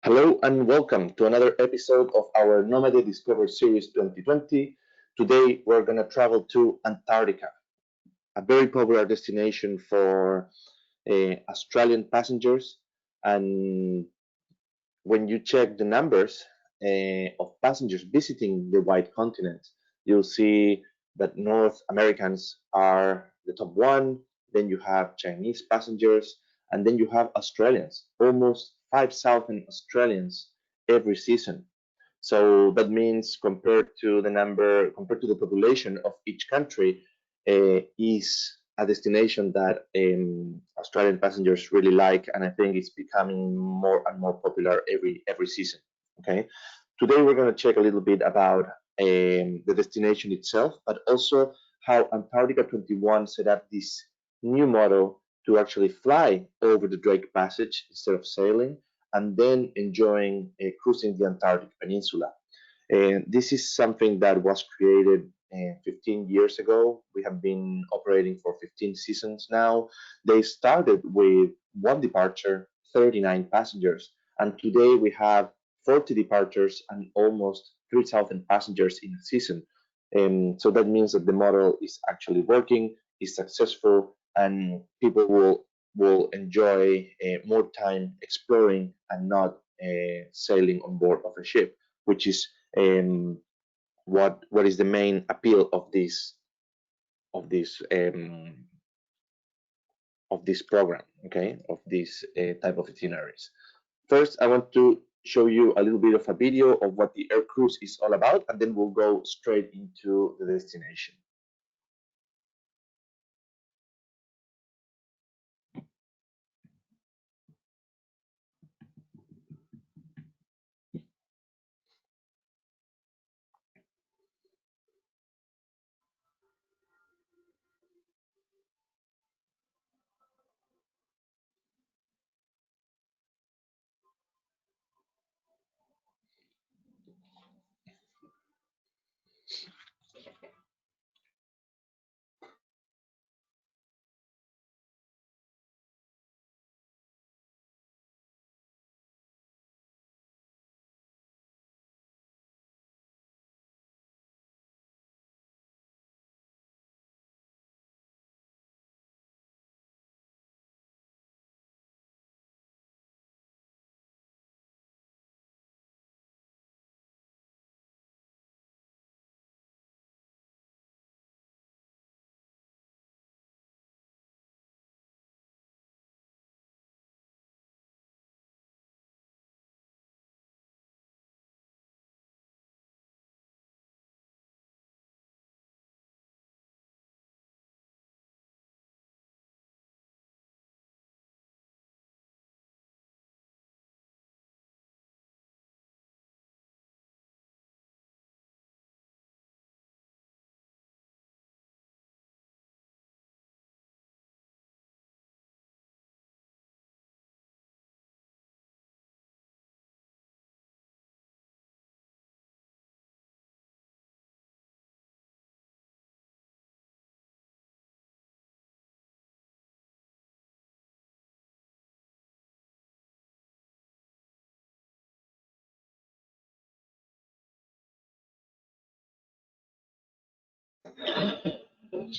Hello and welcome to another episode of our Nomade Discover Series 2020. Today we're going to travel to Antarctica, a very popular destination for Australian passengers. And when you check the numbers of passengers visiting the white continent, you'll see that North Americans are the top one, then you have Chinese passengers, and then you have Australians, almost 5,000 Australians every season. So that means compared to the population of each country, is a destination that Australian passengers really like, and I think it's becoming more and more popular every season. Okay, today we're going to check a little bit about the destination itself, but also how Antarctica 21 set up this new model to actually fly over the Drake Passage instead of sailing, and then enjoying cruising the Antarctic Peninsula. And this is something that was created 15 years ago. We have been operating for 15 seasons now. They started with one departure, 39 passengers, and today we have 40 departures and almost 3,000 passengers in a season. So that means that the model is actually working, is successful, and people will enjoy more time exploring and not sailing on board of a ship, which is um, what is the main appeal of this um, of this program, okay, of this type of itineraries. First, I want to show you a little bit of a video of what the air cruise is all about, and then we'll go straight into the destination.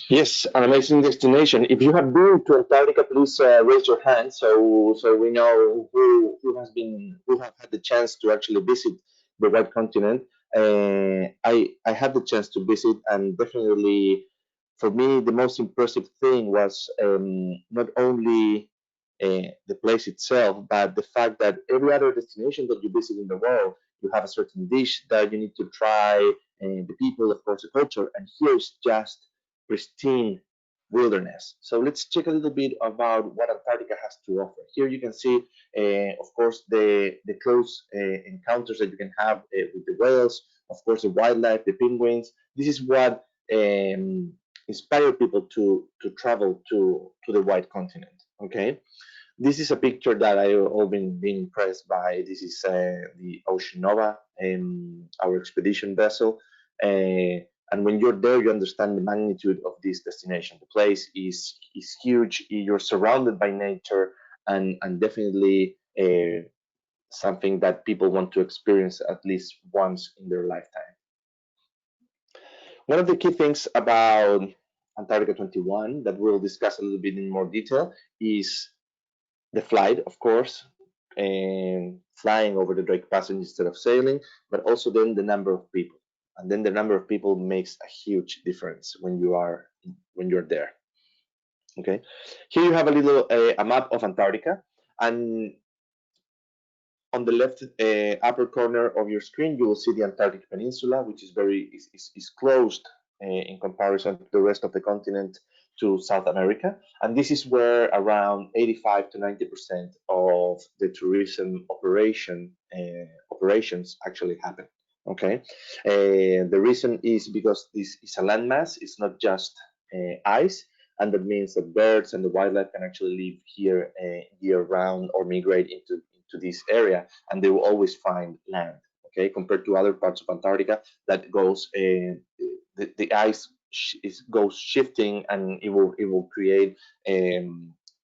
Yes, an amazing destination. If you have been to Antarctica, please raise your hand so we know who have had the chance to actually visit the White Continent. I had the chance to visit, and definitely for me the most impressive thing was not only the place itself, but the fact that every other destination that you visit in the world, you have a certain dish that you need to try, and the people, of course, the culture, and here it's just pristine wilderness. So let's check a little bit about what Antarctica has to offer. Here you can see, of course, the close encounters that you can have with the whales, of course, the wildlife, the penguins. This is what inspire people to travel to the white continent. Okay, this is a picture that I've all been impressed by. This is the Ocean Nova, our expedition vessel. And when you're there, you understand the magnitude of this destination. The place is huge. You're surrounded by nature, and definitely something that people want to experience at least once in their lifetime. One of the key things about Antarctica 21 that we'll discuss a little bit in more detail is the flight, of course, and flying over the Drake Passage instead of sailing, but also then the number of people. And then the number of people makes a huge difference when you're there. Okay, here you have a map of Antarctica, and on the left upper corner of your screen, you will see the Antarctic Peninsula, which is closed in comparison to the rest of the continent to South America. And this is where around 85 to 90% of the tourism operations actually happen. Okay, the reason is because this is a landmass. It's not just ice, and that means that birds and the wildlife can actually live here year-round or migrate into this area, and they will always find land. Okay, compared to other parts of Antarctica that goes the ice goes shifting, and it will create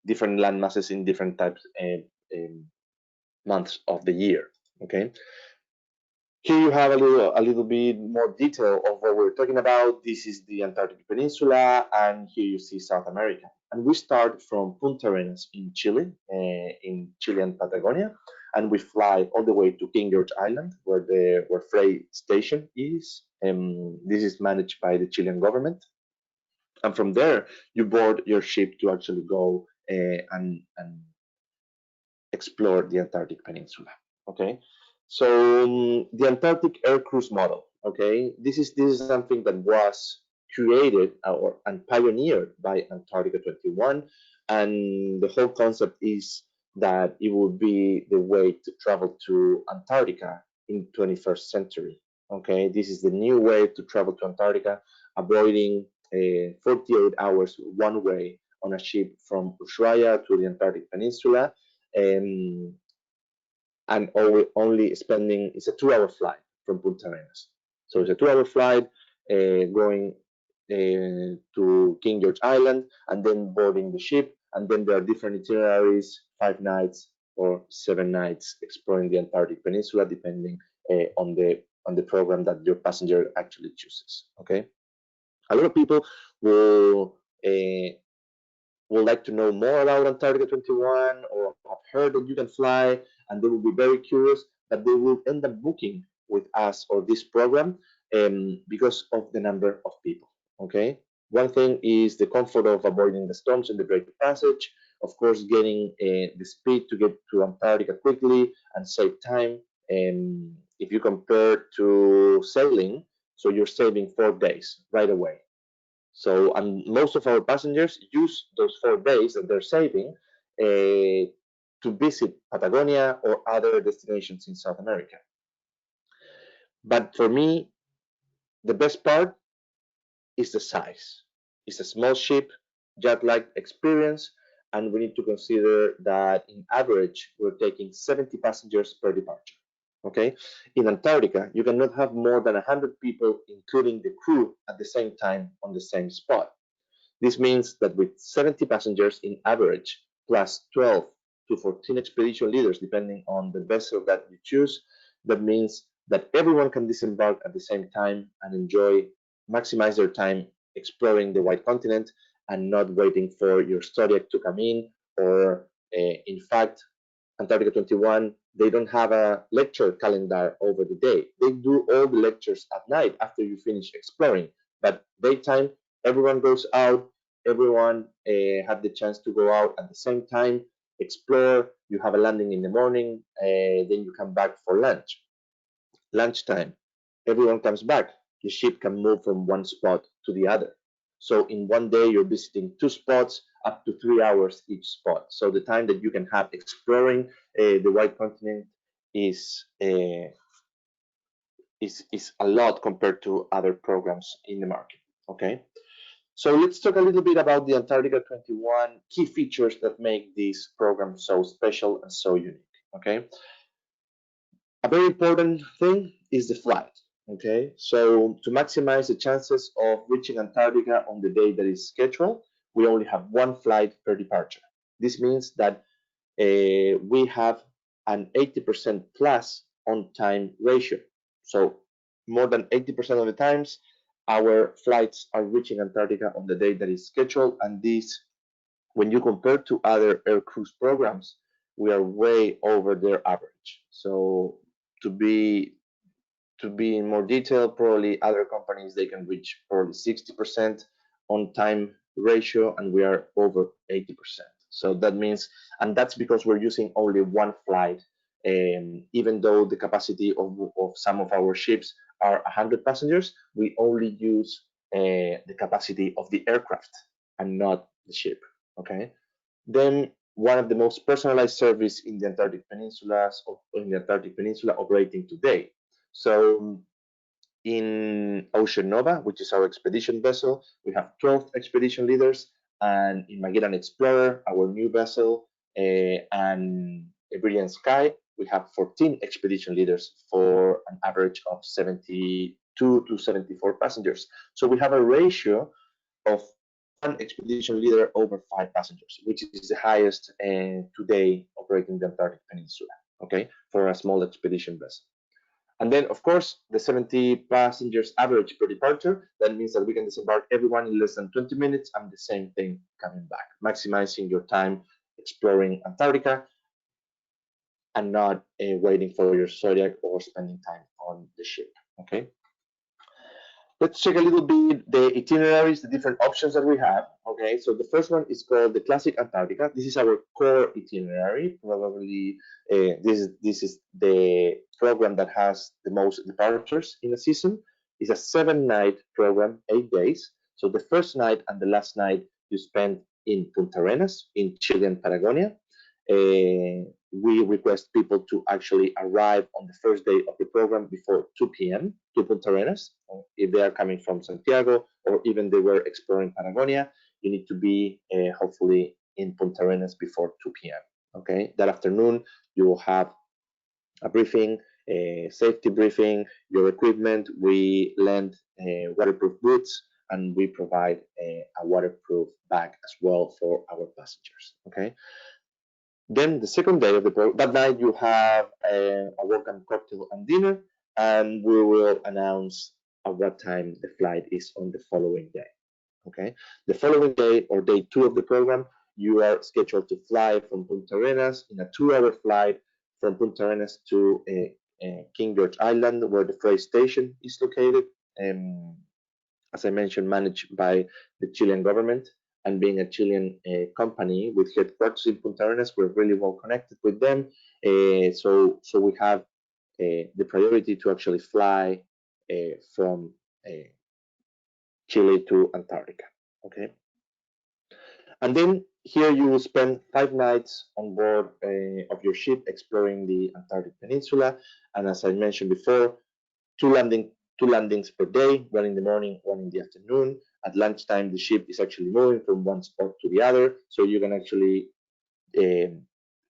different land masses in different types months of the year. Okay. Here you have a little bit more detail of what we're talking about. This is the Antarctic Peninsula, and here you see South America. And we start from Punta Arenas in Chile, in Chilean Patagonia, and we fly all the way to King George Island, where Frey Station is. This is managed by the Chilean government. And from there, you board your ship to actually go and explore the Antarctic Peninsula. Okay, so the Antarctic Air Cruise model. Okay, this is something that was created and pioneered by Antarctica 21, and the whole concept is that it would be the way to travel to Antarctica in 21st century. Okay, this is the new way to travel to Antarctica, avoiding 48 hours one way on a ship from Ushuaia to the Antarctic Peninsula, and only spending, it's a 2-hour flight from Punta Arenas. So it's a 2-hour flight going to King George Island, and then boarding the ship, and then there are different itineraries, 5 nights or 7 nights exploring the Antarctic Peninsula, depending on the program that your passenger actually chooses. Okay, a lot of people will like to know more about Antarctica 21 or have heard that you can fly, and they will be very curious, that they will end up booking with us or this program because of the number of people. Okay, one thing is the comfort of avoiding the storms in the Drake Passage, of course, getting the speed to get to Antarctica quickly and save time. If you compare to sailing, so you're saving 4 days right away. So, and most of our passengers use those 4 days that they're saving to visit Patagonia or other destinations in South America. But for me, the best part is the size. It's a small ship, jet-like experience, and we need to consider that in average, we're taking 70 passengers per departure. Okay, in Antarctica, you cannot have more than 100 people, including the crew, at the same time on the same spot. This means that with 70 passengers in average, plus 12 to 14 expedition leaders, depending on the vessel that you choose, that means that everyone can disembark at the same time and maximize their time exploring the white continent and not waiting for your zodiac to come in, or in fact, Antarctica 21, they don't have a lecture calendar over the day. They do all the lectures at night after you finish exploring. But daytime, everyone goes out, everyone have the chance to go out at the same time, explore. You have a landing in the morning, then you come back for lunch. Lunchtime, everyone comes back. The ship can move from one spot to the other. So in one day, you're visiting 2 spots, up to 3 hours each spot. So the time that you can have exploring the white continent is a lot compared to other programs in the market. Okay, so let's talk a little bit about the Antarctica 21 key features that make this program so special and so unique. Okay, a very important thing is the flight. Okay, so to maximize the chances of reaching Antarctica on the day that is scheduled, we only have 1 flight per departure. This means that we have an 80% plus on-time ratio. So more than 80% of the times, our flights are reaching Antarctica on the day that is scheduled, and this, when you compare to other air cruise programs, we are way over their average. So to be in more detail, probably other companies they can reach probably 60% on time ratio, and we are over 80%. So that means, and that's because we're using only one flight. Even though the capacity of some of our ships are 100 passengers, we only use the capacity of the aircraft and not the ship. Okay. Then one of the most personalized service in the Antarctic Peninsula operating today. So in Ocean Nova, which is our expedition vessel, we have 12 expedition leaders, and in Magellan Explorer, our new vessel, and Iberian Sky, we have 14 expedition leaders for an average of 72 to 74 passengers. So we have a ratio of one expedition leader over 5 passengers, which is the highest today operating the Antarctic Peninsula, okay, for a small expedition vessel. And then, of course, the 70 passengers average per departure. That means that we can disembark everyone in less than 20 minutes and the same thing coming back, maximizing your time exploring Antarctica and not waiting for your Zodiac or spending time on the ship, okay? Let's check a little bit the itineraries, the different options that we have. Okay, so the first one is called the Classic Antarctica. This is our core itinerary. Probably this is the program that has the most departures in a season. It's a 7-night program, 8 days. So the first night and the last night you spend in Punta Arenas in Chilean Patagonia. We request people to actually arrive on the first day of the program before 2 p.m. to Punta Arenas. If they are coming from Santiago or even they were exploring Patagonia, you need to be hopefully in Punta Arenas before 2 p.m. Okay, that afternoon you will have a briefing, a safety briefing, your equipment. We lend waterproof boots, and we provide a waterproof bag as well for our passengers. Okay. Then the second day of the program, that night you have a welcome cocktail and dinner, and we will announce at what time the flight is on the following day. Okay, the following day or day 2 of the program, you are scheduled to fly from Punta Arenas in a 2-hour flight from Punta Arenas to King George Island, where the freight station is located. As I mentioned, managed by the Chilean government. And being a Chilean company with headquarters in Punta Arenas, we're really well connected with them. So we have the priority to actually fly from Chile to Antarctica. Okay. And then here you will spend 5 nights on board of your ship exploring the Antarctic Peninsula. And as I mentioned before, two landings per day, one in the morning, one in the afternoon. At lunchtime, the ship is actually moving from one spot to the other, so you can actually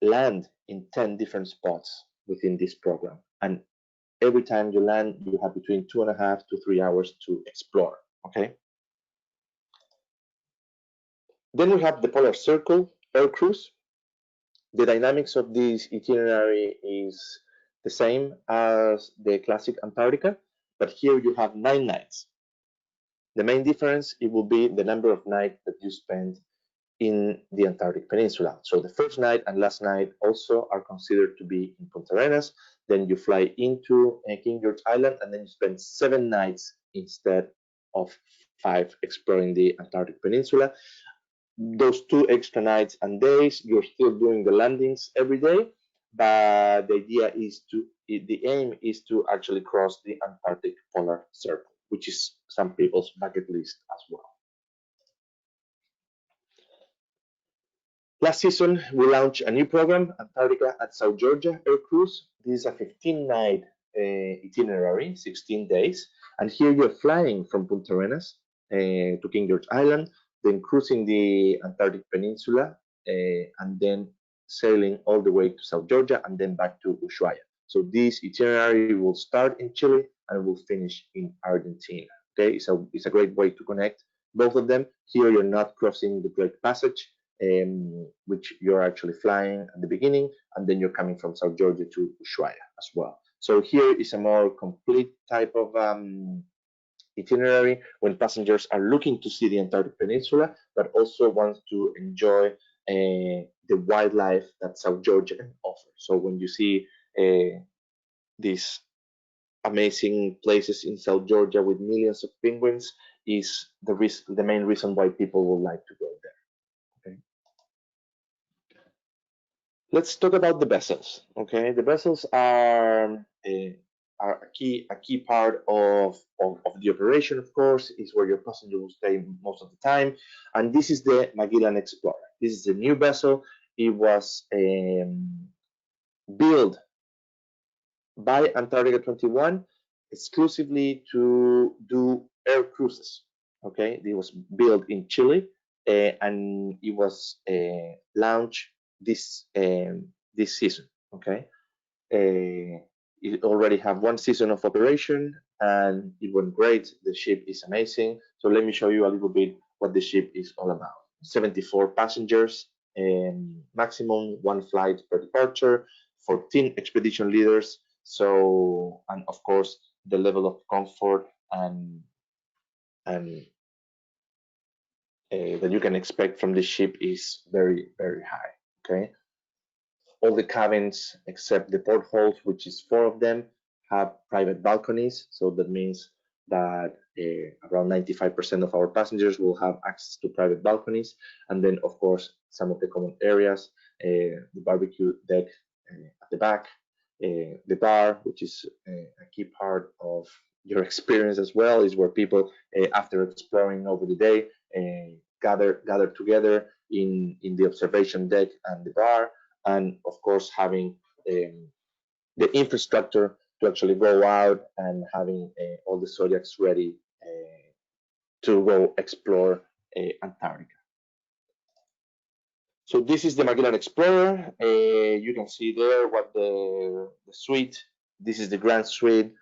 land in 10 different spots within this program. And every time you land, you have between 2.5 to 3 hours to explore. Okay. Then we have the Polar Circle Air Cruise. The dynamics of this itinerary is the same as the Classic Antarctica, but here you have 9 nights. The main difference, it will be the number of nights that you spend in the Antarctic Peninsula. So the first night and last night also are considered to be in Punta Arenas. Then you fly into King George Island, and then you spend 7 nights instead of 5 exploring the Antarctic Peninsula. Those 2 extra nights and days, you're still doing the landings every day, but the aim is to actually cross the Antarctic Polar Circle, which is some people's bucket list as well. Last season, we launched a new program, Antarctica at South Georgia Air Cruise. This is a 15-night itinerary, 16 days. And here you're flying from Punta Arenas to King George Island, then cruising the Antarctic Peninsula, and then sailing all the way to South Georgia and then back to Ushuaia. So this itinerary will start in Chile and will finish in Argentina. Okay, so it's a great way to connect both of them. Here you're not crossing the Great Passage, which you're actually flying at the beginning, and then you're coming from South Georgia to Ushuaia as well. So here is a more complete type of itinerary when passengers are looking to see the Antarctic Peninsula, but also want to enjoy the wildlife that South Georgia can offer. So when you see these amazing places in South Georgia with millions of penguins, is the main reason why people would like to go there. Okay. Let's talk about the vessels. Okay, the vessels are a key part of the operation. Of course, is where your passenger will stay most of the time, and this is the Magellan Explorer. This is a new vessel. It was built by Antarctica 21 exclusively to do air cruises. Okay, it was built in Chile, and it was launched this season. Okay, it already have one season of operation, and it went great. The ship is amazing. So let me show you a little bit what the ship is all about. 74 passengers, maximum one flight per departure, 14 expedition leaders. So, and of course, the level of comfort and that you can expect from this ship is very, very high. Okay. All the cabins except the portholes, which is four of them, have private balconies. So that means that around 95% of our passengers will have access to private balconies. And then, of course, some of the common areas, the barbecue deck at the back, the bar, which is a key part of your experience as well, is where people, after exploring over the day, gather together in the observation deck and the bar, and of course having the infrastructure to actually go out and having all the zodiacs ready to go explore Antarctica. So this is the Magellan Explorer. You can see there what the suite. This is the grand suite,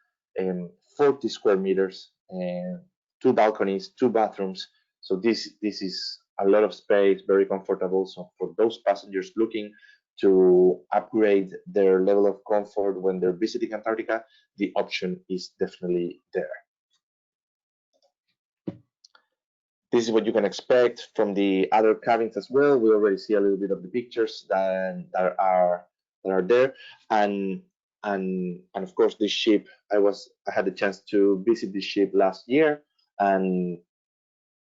40 square meters, and two balconies, two bathrooms. So this is a lot of space, very comfortable. So for those passengers looking to upgrade their level of comfort when they're visiting Antarctica, the option is definitely there. This is what you can expect from the other cabins as well. We already see a little bit of the pictures that are there, and of course this ship. I had the chance to visit this ship last year, and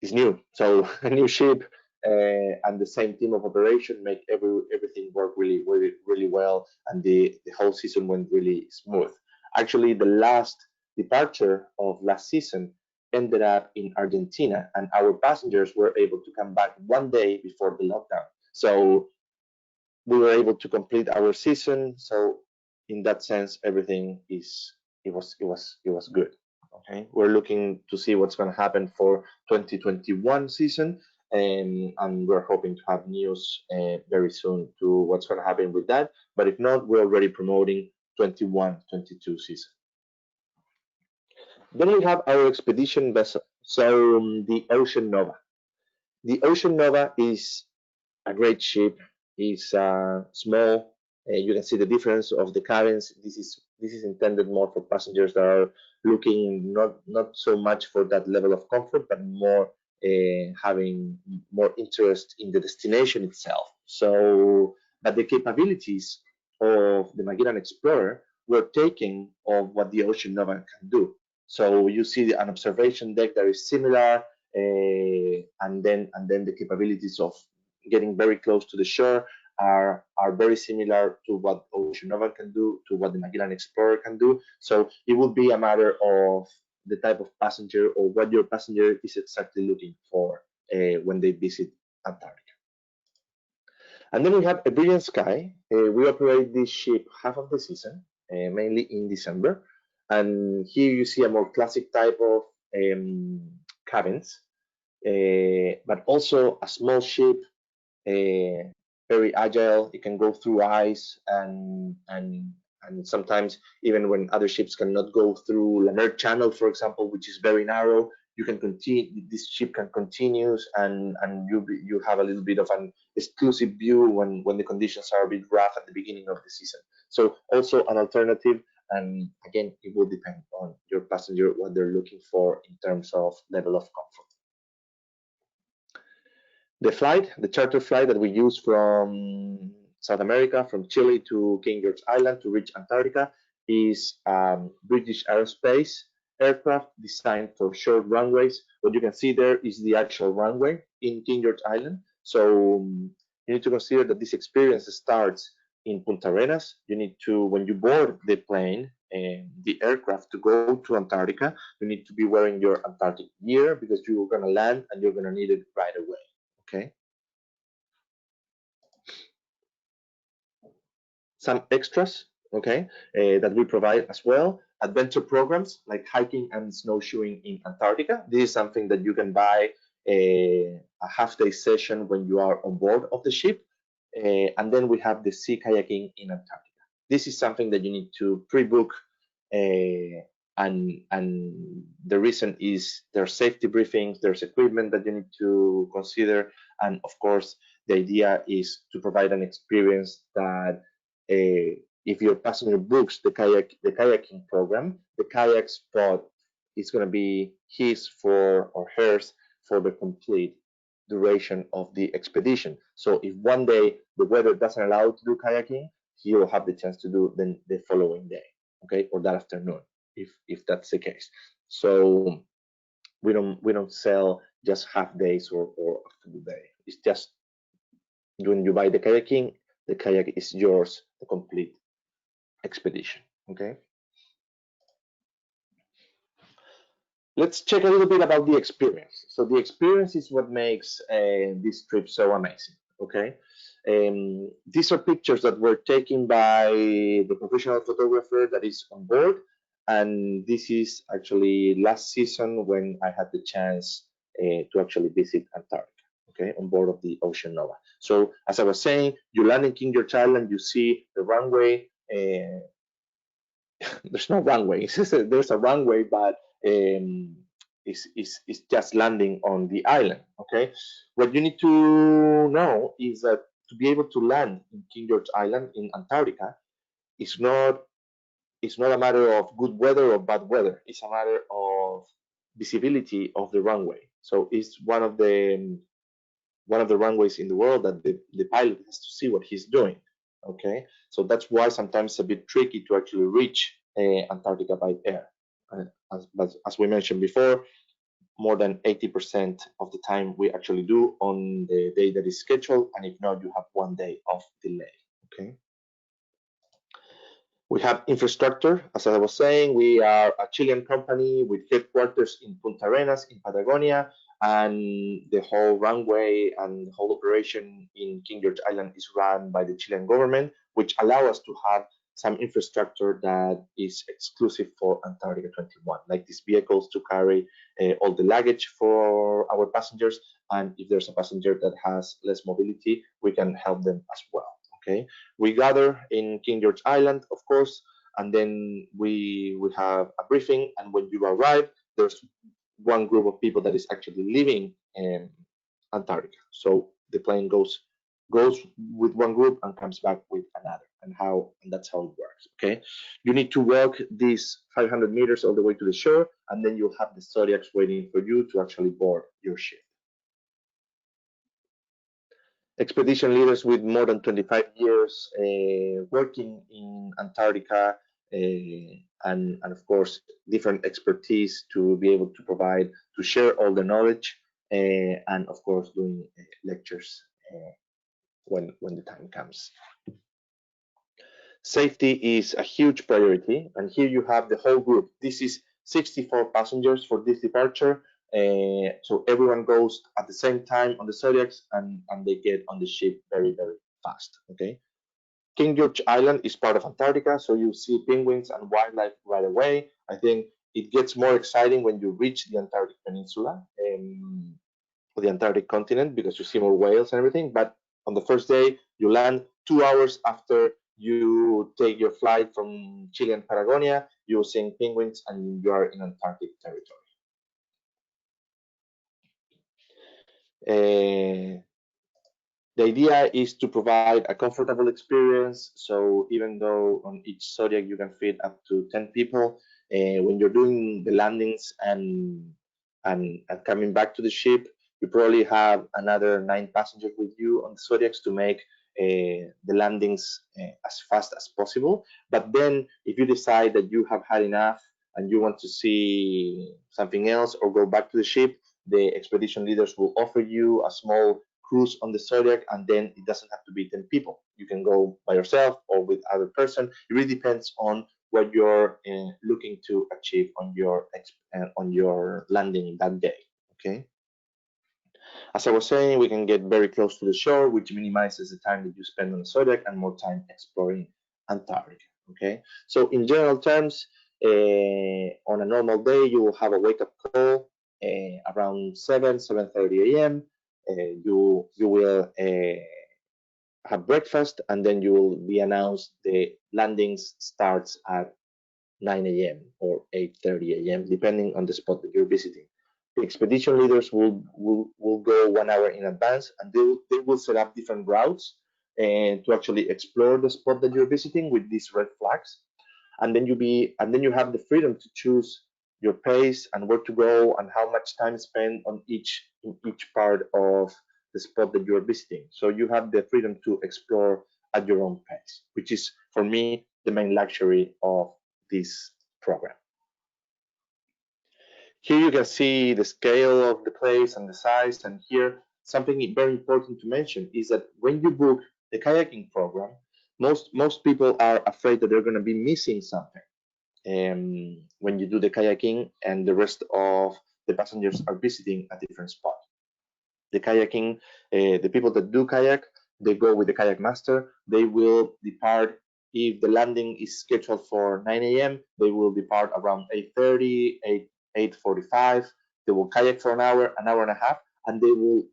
it's new. So a new ship and the same team of operation make everything work really well, and the whole season went really smooth. Actually, the last departure of last season ended up in Argentina, and our passengers were able to come back one day before the lockdown. So we were able to complete our season. So in that sense, everything it was good. Okay, we're looking to see what's going to happen for 2021 season, and we're hoping to have news very soon to what's going to happen with that. But if not, we're already promoting 21-22 season. Then we have our expedition vessel, so the Ocean Nova. The Ocean Nova is a great ship. It's small. You can see the difference of the cabins. This is intended more for passengers that are looking not so much for that level of comfort, but more having more interest in the destination itself. So, but the capabilities of the Magellan Explorer were taken of what the Ocean Nova can do. So you see an observation deck that is similar, and then the capabilities of getting very close to the shore are very similar to what Ocean Nova can do, to what the Magellan Explorer can do. So it would be a matter of the type of passenger or what your passenger is exactly looking for when they visit Antarctica. And then we have a Brilliant Sky. We operate this ship half of the season, mainly in December. And here you see a more classic type of cabins, but also a small ship, very agile. It can go through ice, and sometimes even when other ships cannot go through Lemaire Channel, for example, which is very narrow, you can continue. This ship can continue, and you have a little bit of an exclusive view when the conditions are a bit rough at the beginning of the season. So also an alternative, and again, it will depend on your passenger what they're looking for in terms of level of comfort. The charter flight that we use from South America, from Chile to King George Island to reach Antarctica, is British Aerospace aircraft designed for short runways. What you can see there is the actual runway in King George Island. So you need to consider that this experience starts in Punta Arenas. You need to, when you board the plane and the aircraft to go to Antarctica, you need to be wearing your Antarctic gear because you're going to land and you're going to need it right away. Okay. Some extras, okay, that we provide as well. Adventure programs like hiking and snowshoeing in Antarctica. This is something that you can buy a half-day session when you are on board of the ship. And then we have the sea kayaking in Antarctica. This is something that you need to pre-book, and the reason is there's safety briefings, there's equipment that you need to consider, and of course, the idea is to provide an experience that if your passenger books the kayaking program, the kayak spot is going to be his for or hers for the complete duration of the expedition. So if one day the weather doesn't allow to do kayaking, he will have the chance to do then the following day, okay, or that afternoon, if that's the case. So we don't sell just half days or a full day. It's just when you buy the kayaking, the kayak is yours, the complete expedition. Okay. Let's check a little bit about the experience. So the experience is what makes this trip so amazing. Okay. These are pictures that were taken by the professional photographer that is on board, and this is actually last season when I had the chance to actually visit Antarctica. Okay, on board of the Ocean Nova. So as I was saying, you land in King George Island, you see the runway. There's no runway. There's a runway, but it's just landing on the island. Okay, what you need to know is that to be able to land in King George Island in Antarctica, it's not a matter of good weather or bad weather. It's a matter of visibility of the runway. So it's one of the runways in the world that the pilot has to see what he's doing. Okay, so that's why sometimes it's a bit tricky to actually reach Antarctica by air. As we mentioned before, more than 80% of the time we actually do on the day that is scheduled, and if not, you have 1 day of delay. Okay. We have infrastructure. As I was saying, we are a Chilean company with headquarters in Punta Arenas in Patagonia, and the whole runway and the whole operation in King George Island is run by the Chilean government, which allow us to have some infrastructure that is exclusive for Antarctica 21, like these vehicles to carry all the luggage for our passengers, and if there's a passenger that has less mobility, we can help them as well. Okay, we gather in King George Island, of course, and then we have a briefing. And when you arrive, there's one group of people that is actually living in Antarctica. So the plane goes with one group and comes back with another, and that's how it works. Okay, you need to walk these 500 meters all the way to the shore, and then you'll have the Zodiacs waiting for you to actually board your ship. Expedition leaders with more than 25 years working in Antarctica, and of course different expertise to be able to provide, to share all the knowledge, and of course doing lectures when the time comes. Safety is a huge priority, and here you have the whole group. This is 64 passengers for this departure. So everyone goes at the same time on the Zodiacs, and they get on the ship very, very fast. Okay. King George Island is part of Antarctica, so you see penguins and wildlife right away. I think it gets more exciting when you reach the Antarctic Peninsula, or the Antarctic continent, because you see more whales and everything. But on the first day, you land 2 hours after you take your flight from Chile and Patagonia. You're seeing penguins, and you are in Antarctic territory. Uh, the idea is to provide a comfortable experience. So even though on each zodiac you can fit up to 10 people, when you're doing the landings and coming back to the ship, you probably have another 9 passengers with you on the zodiacs to make the landings as fast as possible. But then, if you decide that you have had enough and you want to see something else or go back to the ship, the expedition leaders will offer you a small cruise on the zodiac, and then it doesn't have to be 10 people. You can go by yourself or with other person. It really depends on what you're looking to achieve on your landing that day. Okay. As I was saying, we can get very close to the shore, which minimizes the time that you spend on the zodiac and more time exploring Antarctica. Okay. So in general terms, on a normal day, you will have a wake up call around 7:30 a.m. You will have breakfast, and then you will be announced the landings starts at 9 a.m. or 8:30 a.m. depending on the spot that you're visiting. The expedition leaders will go 1 hour in advance, and they will set up different routes and to actually explore the spot that you're visiting with these red flags. And then you have the freedom to choose your pace and where to go and how much time spent on each part of the spot that you're visiting. So you have the freedom to explore at your own pace, which is for me the main luxury of this program. Here you can see the scale of the place and the size. And here, something very important to mention is that when you book the kayaking program, most people are afraid that they're going to be missing something when you do the kayaking and the rest of the passengers are visiting a different spot. The kayaking, the people that do kayak, they go with the kayak master. They will depart if the landing is scheduled for 9 a.m. They will depart around 8:30, 8:45. They will kayak for an hour and a half, and they will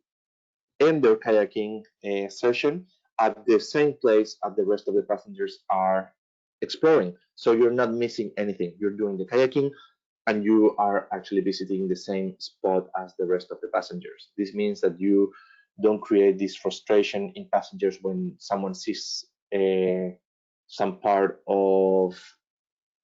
end their kayaking session at the same place as the rest of the passengers are exploring. So you're not missing anything. You're doing the kayaking and you are actually visiting the same spot as the rest of the passengers. This means that you don't create this frustration in passengers when someone sees some part of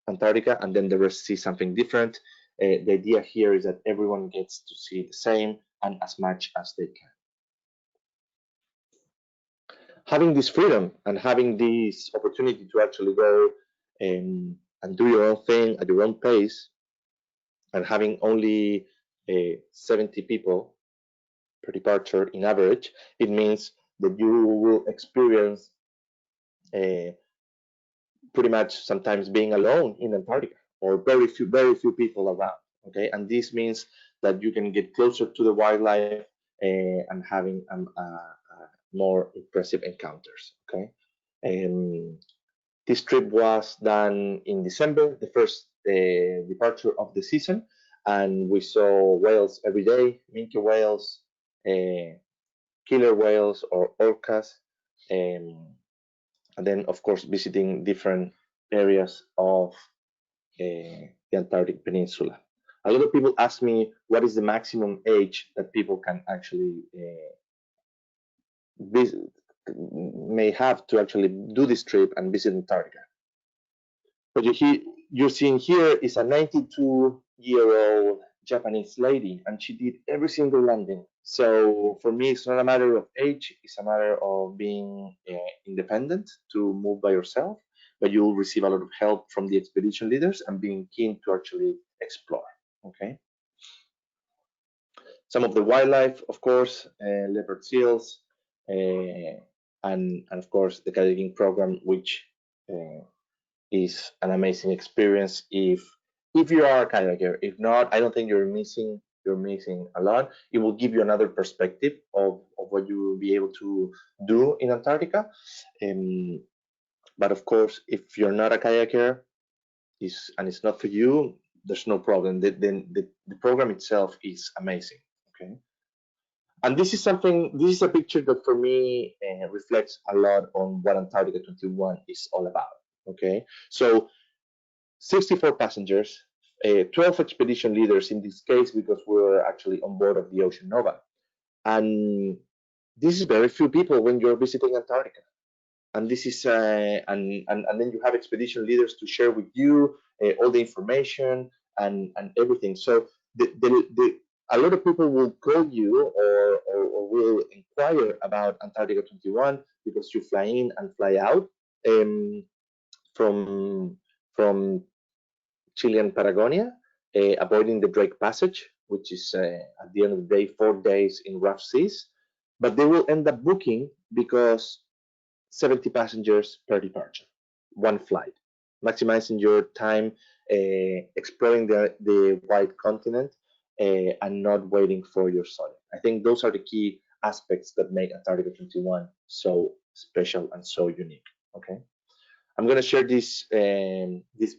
Antarctica and then the rest see something different. The idea here is that everyone gets to see the same and as much as they can. Having this freedom and having this opportunity to actually go and do your own thing at your own pace and having only 70 people per departure in average, it means that you will experience uh, pretty much sometimes being alone in Antarctica or very few people around. Okay, and this means that you can get closer to the wildlife and having more impressive encounters. Okay, um, this trip was done in December, the first departure of the season, and we saw whales every day, minke whales, killer whales or orcas, and then of course visiting different areas of the Antarctic Peninsula. A lot of people ask me what is the maximum age that people can actually visit, may have to actually do this trip and visit Antarctica. What you're seeing here is a 92-year-old Japanese lady, and she did every single landing. So for me, it's not a matter of age; it's a matter of being independent to move by yourself. But you'll receive a lot of help from the expedition leaders and being keen to actually explore. Okay. Some of the wildlife, of course, leopard seals, and of course the kayaking program, which is an amazing experience if you are a kayaker. If not, I don't think you're missing a lot. It will give you another perspective of what you will be able to do in Antarctica. Um, but of course, if you're not a kayaker and it's not for you, there's no problem. The program itself is amazing. Okay. And this is a picture that for me reflects a lot on what Antarctica 21 is all about. Okay. So 64 passengers, 12 expedition leaders in this case because we were actually on board of the Ocean Nova. And this is very few people when you're visiting Antarctica. And this is and then you have expedition leaders to share with you all the information and everything. So a lot of people will call you or will inquire about Antarctica 21 because you fly in and fly out um, from from Chilean Patagonia, avoiding the Drake Passage, which is at the end of the day 4 days in rough seas. But they will end up booking because 70 passengers per departure, one flight, maximizing your time exploring the wide continent and not waiting for your soil. I think those are the key aspects that make Antarctica 21 so special and so unique. Okay. I'm going to share this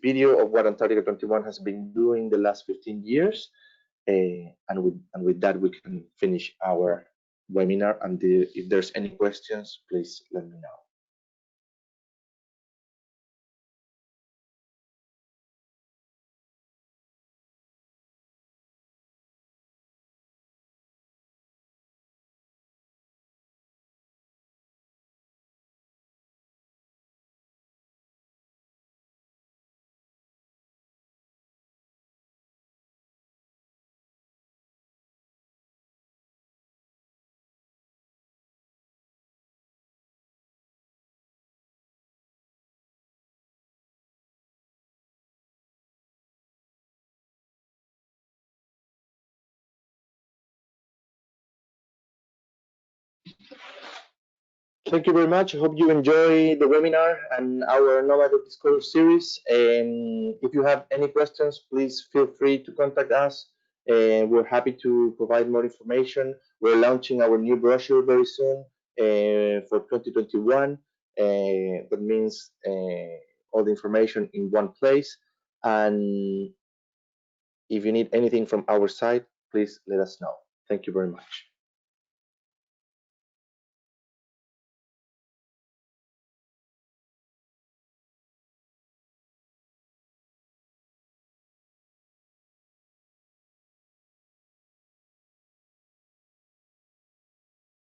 video of what Antarctica 21 has been doing the last 15 years, and with that we can finish our webinar. And if there's any questions, please let me know. Thank you very much. I hope you enjoy the webinar and our Nomade Discover series. And if you have any questions, please feel free to contact us. And we're happy to provide more information. We're launching our new brochure very soon for 2021. That means all the information in one place. And if you need anything from our side, please let us know. Thank you very much.